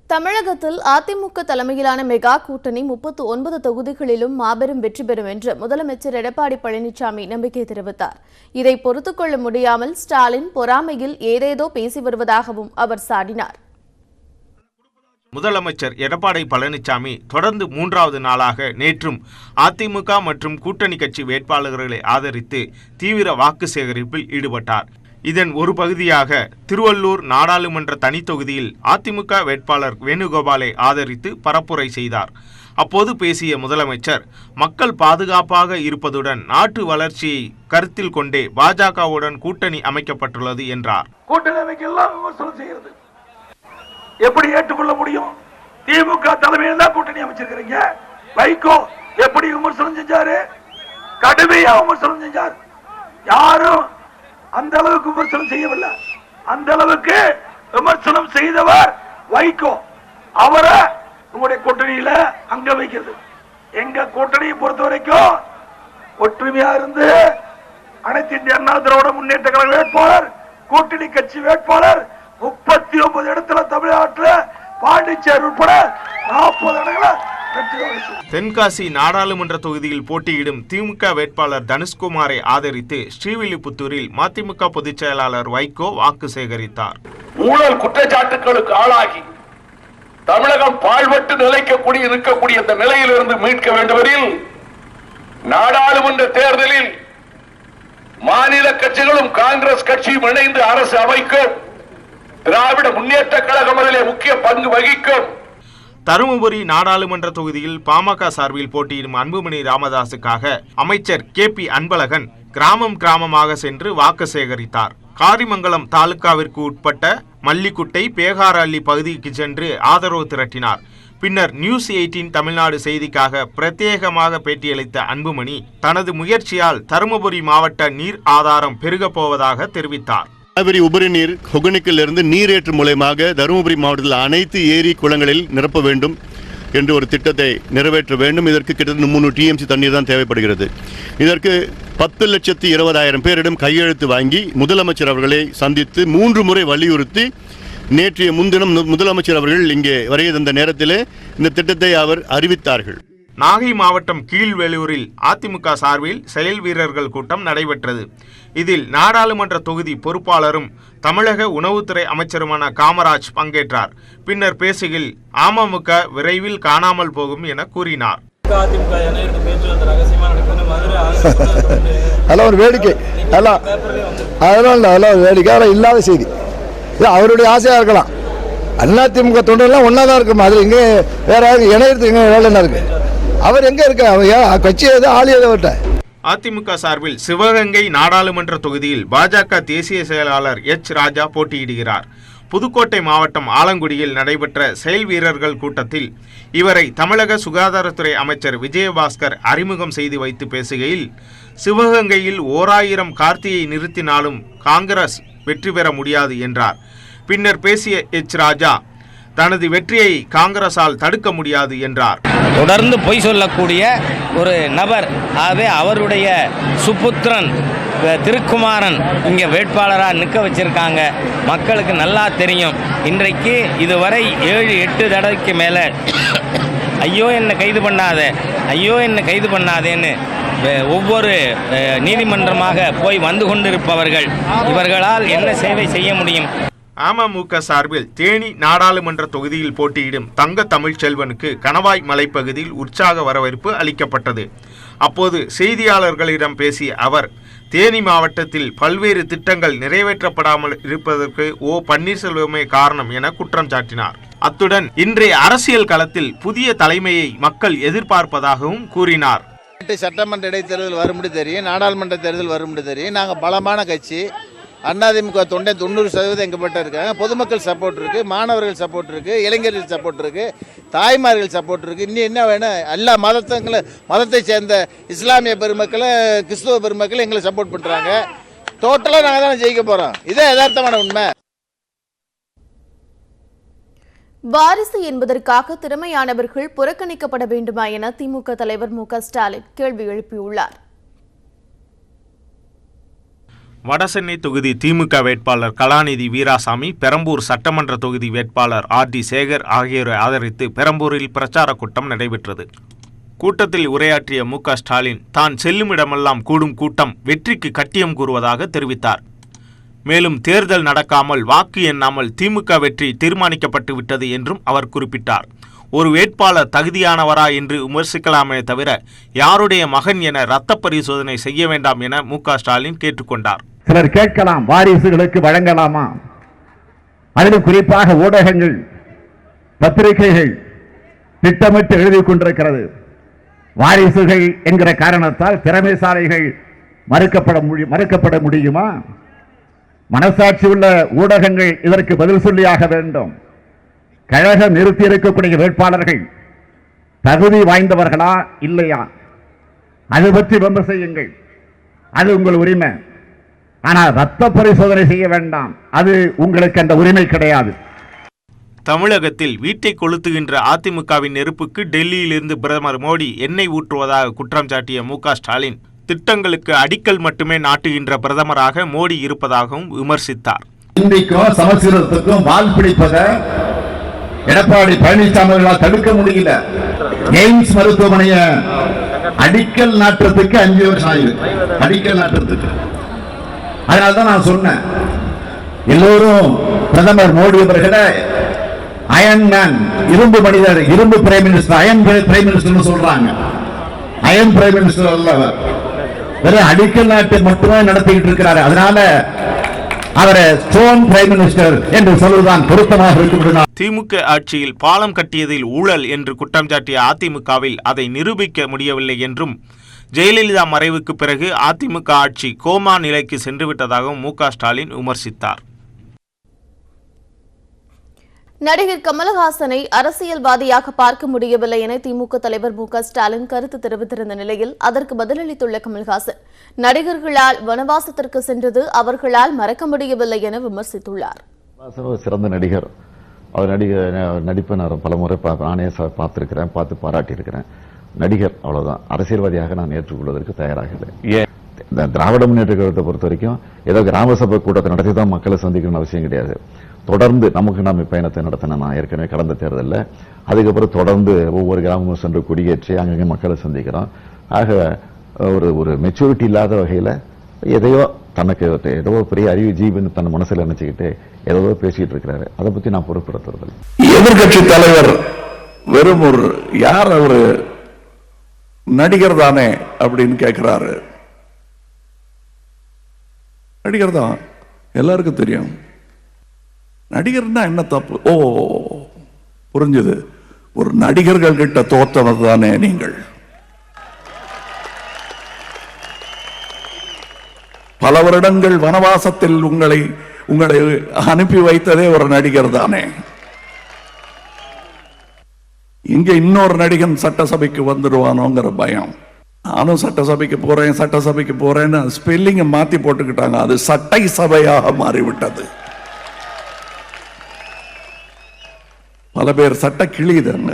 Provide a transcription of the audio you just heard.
தமிழகத்தில் அதிமுக தலைமையிலான மெகா கூட்டணி 39 தொகுதிகளிலும் மாபெரும் வெற்றி பெறும் என்று முதலமைச்சர் எடப்பாடி பழனிசாமி நம்பிக்கை தெரிவித்தார். இதை பொறுத்துக் கொள்ள முடியாமல் ஸ்டாலின் பொறாமையில் ஏதேதோ பேசி வருவதாகவும் அவர் சாடினார். முதலமைச்சர் எடப்பாடி பழனிசாமி தொடர்ந்து 3வது நாளாக நேற்றும் அதிமுக மற்றும் கூட்டணி கட்சி வேட்பாளர்களை ஆதரித்து தீவிர வாக்கு சேகரிப்பில் ஈடுபட்டார். இதன் ஒரு பகுதியாக திருவள்ளூர் நாடாளுமன்ற தனி தொகுதியில் அதிமுக வேட்பாளர் வேணுகோபாலை ஆதரித்து பரப்புரை செய்தார். அப்போது பேசிய முதலமைச்சர், மக்கள் பாதுகாப்பாக இருப்பதுடன் நாட்டு வளர்ச்சியை கருத்தில் கொண்டே பாஜகவுடன் கூட்டணி அமைக்கப்பட்டுள்ளது என்றார். எப்படி ஏற்றுக்கொள்ள முடியும்? திமுக தலைமையில் தான் கூட்டணி அமைச்சிருக்கிறீங்க. வைகோ எப்படி விமர்சனம் செஞ்சாரு? கடுமையா விமர்சனம் செஞ்சார். யாரும் அந்த அளவுக்கு விமர்சனம் செய்யவில்லை. அந்த அளவுக்கு விமர்சனம் செய்தவர் வைகோ. அவரை உங்களுடைய கூட்டணியில அங்க வைக்கிறது. எங்க கூட்டணியை பொறுத்த வரைக்கும் ஒற்றுமையா இருந்து அனைத்து இந்திய அண்ணா திராவிட முன்னேற்ற கழக வேட்பாளர், கூட்டணி கட்சி வேட்பாளர் 39 இடத்துல தமிழ்நாட்டில், பாண்டிச்சேரி உட்பட 40 இடங்களை தென்காசி நாடாளுமன்ற தொகுதியில் போட்டியிடும் திமுக வேட்பாளர் தனுஷ்குமாரை ஆதரித்து ஸ்ரீவில்லிபுத்தூரில் மதிமுக பொதுச் செயலாளர் வைகோ வாக்கு சேகரித்தார். ஊழல் குற்றச்சாட்டுகளுக்கு ஆளாகி தமிழகம் பாழ்பட்டு இருக்கக்கூடிய இந்த நிலையிலிருந்து மீட்க வேண்டுமெனில் நாடாளுமன்ற தேர்தலில் மாநில கட்சிகளும் காங்கிரஸ் கட்சியும் இணைந்து அரசு அமைக்கும். திராவிட முன்னேற்ற கழகம் அதிலே முக்கிய பங்கு வகிக்கும். தருமபுரி நாடாளுமன்ற தொகுதியில் பாமக சார்பில் போட்டியிடும் அன்புமணி ராமதாசுக்காக அமைச்சர் KP அன்பழகன் கிராமமாக சென்று வாக்கு சேகரித்தார். காரிமங்கலம் தாலுகாவிற்கு உட்பட்ட மல்லிக்குட்டை, பேகாரஅள்ளி பகுதிக்கு சென்று ஆதரவு திரட்டினார். பின்னர் நியூஸ் 18 தமிழ்நாடு செய்திக்காக பிரத்யேகமாக பேட்டியளித்த அன்புமணி தனது முயற்சியால் தருமபுரி மாவட்ட நீர் ஆதாரம் பெருகப் போவதாக தெரிவித்தார். காவிரி உபரி நீர் ஒகேனக்கலிலிருந்து நீரேற்று மூலமாக தருமபுரி மாவட்டத்தில் அனைத்து ஏரி குளங்களில் நிரப்ப வேண்டும் என்று ஒரு திட்டத்தை நிறைவேற்ற வேண்டும். இதற்கு கிட்டத்தட்ட 300 TMC தண்ணீர் தான் தேவைப்படுகிறது. இதற்கு 10,20,000 பேரிடம் கையெழுத்து வாங்கி முதலமைச்சர் அவர்களை சந்தித்து 3 முறை வலியுறுத்தி நேற்றைய முன்தினம் முதலமைச்சர் அவர்கள் இங்கே வருகை தந்த நேரத்தில் இந்த திட்டத்தை அவர் அறிவித்தார்கள். நாகை மாவட்டம் கீழ்வேலூரில் அதிமுக சார்பில் செயல் வீரர்கள் கூட்டம் நடைபெற்றது. இதில் நாடாளுமன்ற தொகுதி பொறுப்பாளரும் தமிழக உணவுத்துறை அமைச்சருமான காமராஜ் பங்கேற்றார். பின்னர் பேசுகையில் அமமுக விரைவில் காணாமல் போகும் என கூறினார். வேடிக்கை இல்லாத செய்தி. அவருடைய ஆசையா இருக்கலாம். அதிமுக தொண்டர்லாம் ஒன்னாதான் இருக்கும். அது இங்கே வேற இணையத்துக்கு எங்க வேலை என்ன இருக்கு? அவர் எங்க இருக்க? கட்சி ஏதோ ஆளியத. அதிமுக சார்பில் சிவகங்கை நாடாளுமன்ற தொகுதியில் பாஜக தேசிய செயலாளர் ராஜா போட்டியிடுகிறார். புதுக்கோட்டை மாவட்டம் ஆலங்குடியில் நடைபெற்ற செயல் வீரர்கள் கூட்டத்தில் இவரை தமிழக சுகாதாரத்துறை அமைச்சர் விஜயபாஸ்கர் அறிமுகம் செய்து வைத்து பேசுகையில், சிவகங்கையில் 1000 கார்த்தியை நிறுத்தினாலும் காங்கிரஸ் வெற்றி பெற முடியாது என்றார். பின்னர் பேசிய ராஜா தனது வெற்றியை காங்கிரசால் தடுக்க முடியாது என்றார். தொடர்ந்து பொய் சொல்லக்கூடிய ஒரு நபர், ஆகவே அவருடைய சுப்புத்திரன் திருக்குமாரன் இங்கே வேட்பாளராக நிற்க வச்சிருக்காங்க. மக்களுக்கு நல்லா தெரியும். இன்றைக்கு இதுவரை 7-8 தடவைக்கு மேலே ஐயோ என்னை கைது பண்ணாதே, ஐயோ என்னை கைது பண்ணாதேன்னு ஒவ்வொரு நீதிமன்றமாக போய் வந்து கொண்டிருப்பவர்கள், இவர்களால் என்ன சேவை செய்ய முடியும்? அமமுக சார்பில் தேனி நாடாளுமன்ற தொகுதியில் போட்டியிடும் தங்க தமிழ்ச்செல்வனுக்கு கணவாய் மலைப்பகுதியில் உற்சாக வரவேற்பு அளிக்கப்பட்டது. அப்போது செய்தியாளர்களிடம் பேசிய அவர், தேனி மாவட்டத்தில் பல்வேறு திட்டங்கள் நிறைவேற்றப்படாமல் இருப்பதற்கு பன்னீர்செல்வமே காரணம் என குற்றம் சாட்டினார். அத்துடன் இன்றைய அரசியல் களத்தில் புதிய தலைமையை மக்கள் எதிர்பார்ப்பதாகவும் கூறினார். சட்டமன்ற இடைத்தேர்தல் வரும்படி தெரியும், நாடாளுமன்ற தேர்தல் வரும்படி தெரியும். நாங்கள் பலமான கட்சி. அதிமுக தொண்டை 90% எங்கப்பட்ட இருக்காங்க. பொதுமக்கள் சப்போர்ட் இருக்கு, மாணவர்கள் சப்போர்ட் இருக்கு, இளைஞர்கள் சப்போர்ட் இருக்கு, தாய்மார்கள் சப்போர்ட் இருக்கு. இன்னும் என்ன வேணும்? எல்லா மதத்தை சேர்ந்த இஸ்லாமிய பெருமக்களை, கிறிஸ்துவ பெருமக்கள் எங்களை சப்போர்ட் பண்றாங்க. டோட்டலா நாங்க தான் ஜெயிக்க போறோம். இதே யதார்த்தமான உண்மை. வாரிசு என்பதற்காக திறமையானவர்கள் புறக்கணிக்கப்பட வேண்டுமா என திமுக தலைவர் மு.க. ஸ்டாலின் கேள்வி எழுப்பியுள்ளார். வடசென்னை தொகுதி திமுக வேட்பாளர் கலாநிதி வீராசாமி, பெரம்பூர் சட்டமன்ற தொகுதி வேட்பாளர் RD சேகர் ஆகியோரை ஆதரித்து பெரம்பூரில் பிரச்சார கூட்டம் நடைபெற்றது. கூட்டத்தில் உரையாற்றிய MK ஸ்டாலின், தான் செல்லுமிடமெல்லாம் கூடும் கூட்டம் வெற்றிக்கு கட்டியம் கூறுவதாக தெரிவித்தார். மேலும் தேர்தல் நடக்காமல் வாக்கு எண்ணாமல் திமுக வெற்றி தீர்மானிக்கப்பட்டு விட்டது என்றும் அவர் குறிப்பிட்டார். ஒரு வேட்பாளர் தகுதியானவரா என்று விமர்சிக்கலாமே தவிர யாருடைய மகன் என இரத்த பரிசோதனை செய்ய வேண்டாம் என MK ஸ்டாலின் கேட்டுக்கொண்டார். சிலர் கேட்கலாம், வாரிசுகளுக்கு வழங்கலாமா? அதிலும் குறிப்பாக ஊடகங்கள், பத்திரிகைகள் திட்டமிட்டு எழுதி கொண்டிருக்கிறது. வாரிசுகள் என்கிற காரணத்தால் திறமைசாலைகள் மறுக்கப்பட முடியுமா? மனசாட்சி உள்ள ஊடகங்கள் இதற்கு பதில் சொல்லியாக வேண்டும். கழகம் நிறுத்தி இருக்கக்கூடிய வேட்பாளர்கள் தகுதி வாய்ந்தவர்களா இல்லையா, அது பற்றி விமர்சியுங்கள், அது உங்கள் உரிமை. ஆனால் ரத்த பரிசோதனை செய்ய வேண்டாம், அது உங்களுக்கு அந்த உரிமை கிடையாது. தமிழகத்தில் வீட்டை கொளுத்துகின்ற அதிமுகவின் நெருப்புக்கு டெல்லியிலிருந்து பிரதமர் மோடி எண்ணெய் ஊற்றுவதாக குற்றம் சாட்டிய MK ஸ்டாலின், திட்டங்களுக்கு அடிக்கல் மட்டுமே நாட்டுகின்ற பிரதமராக மோடி இருப்பதாகவும் விமர்சித்தார். இந்திக்கும் சமஸ்கிருதத்துக்கும் வால் பிடிப்பத எடப்பாடி பழனிசாமி தடுக்க முடியல. எய்ம்ஸ் மருத்துவமனைய அடிக்கல் நாட்டுறதுக்கு 5 வருஷம் ஆகுது. அடிக்கல் நாட்டுறதுக்கு அதனால்தான் நான் சொன்னேன், எல்லோரும் பிரதமர் மோடி அவர்களை அயன் மேன், இரும்பு மனிதர், இரும்பு prime minister, iron prime minister சொல்றாங்க. அயன் பிரைம் மினிஸ்டர் அல்ல, வெறும் அடிக்கல் நாட்டை மட்டுமே நடத்திக்கிட்டு இருக்கிறாரு. அதனால அவரை ஸ்டோன் பிரைம் மினிஸ்டர் என்று சொல்வதுதான் பொருத்தமாக இருக்கும். திமுக ஆட்சியில் பாலம் கட்டியதில் ஊழல் என்று குற்றம் சாட்டிய அதிமுகவில் அதை நிரூபிக்க முடியவில்லை என்றும், ஜெயலலிதா மறைவுக்கு பிறகு அதிமுக ஆட்சி கோமா நிலைக்கு சென்றுவிட்டதாகவும் MK ஸ்டாலின் விமர்சித்தார். நடிகர் கமலஹாசனை அரசியல்வாதியாக பார்க்க முடியவில்லை என திமுக தலைவர் MK ஸ்டாலின் கருத்து தெரிவித்திருந்த நிலையில் அதற்கு பதிலளித்துள்ள கமல்ஹாசன், நடிகர்களால் வனவாசத்திற்கு சென்றது அவர்களால் மறக்க முடியவில்லை என விமர்சித்துள்ளார். சிறந்த நடிகர், அவர் நடிப்பை நான் பலமுறை நானே பார்த்திருக்கிறேன், பார்த்து பாராட்டியிருக்கிறேன். நடிகர், அவ்வளவுதான். அரசியல்வாதியாக நான் ஏற்றுக்கொள்வதற்கு தயாராக இல்லை. இந்த திராவிட முன்னேற்ற கழகத்தை பொறுத்த வரைக்கும் ஏதோ கிராம சபை கூட்டத்தை நடத்தி தான் மக்களை சந்திக்கணும்னு அவசியம் கிடையாது. தொடர்ந்து நமக்கு நாம பயணத்தை நடத்தின நான் ஏற்கனவே கடந்த தேர்தலில், அதுக்கப்புறம் தொடர்ந்து ஒவ்வொரு கிராமமும் சென்று கொடியேற்றி அங்கங்கே மக்களை சந்திக்கிறோம். ஆக ஒரு மெச்சூரிட்டி இல்லாத வகையில் எதையோ தனக்கு ஏதோ பெரிய அறிவு ஜீவன் தன் மனசில் நினைச்சுக்கிட்டு ஏதோ பேசிட்டு இருக்கிறாரு. அதை பத்தி நான் பொறுப்பெடுத்துறதில்லை. எதிர்கட்சி தலைவர் வெறும் ஒரு யார் அவரு நடிகர் தானே அப்படின்னு கேட்கிறாரு. நடிகர் தான், எல்லாருக்கும் தெரியும். நடிகர்னா என்ன தப்பு? ஓ, புரிஞ்சது. ஒரு நடிகர்கள் கிட்ட தோத்தவர் தானே நீங்கள். பல வருடங்கள் வனவாசத்தில் உங்களை அனுப்பி வைத்ததே ஒரு நடிகர் தானே. இங்க இன்னொரு நடிகன் சட்டசபைக்கு வந்துடுவானோங்கிற பயம். நானும் சட்டசபைக்கு போறேன்னு ஸ்பெல்லிங்க மாத்தி போட்டுக்கிட்டாங்க. அது சட்டை சபையாக மாறிவிட்டது. பல பேர் சட்ட கிழியுதுங்க.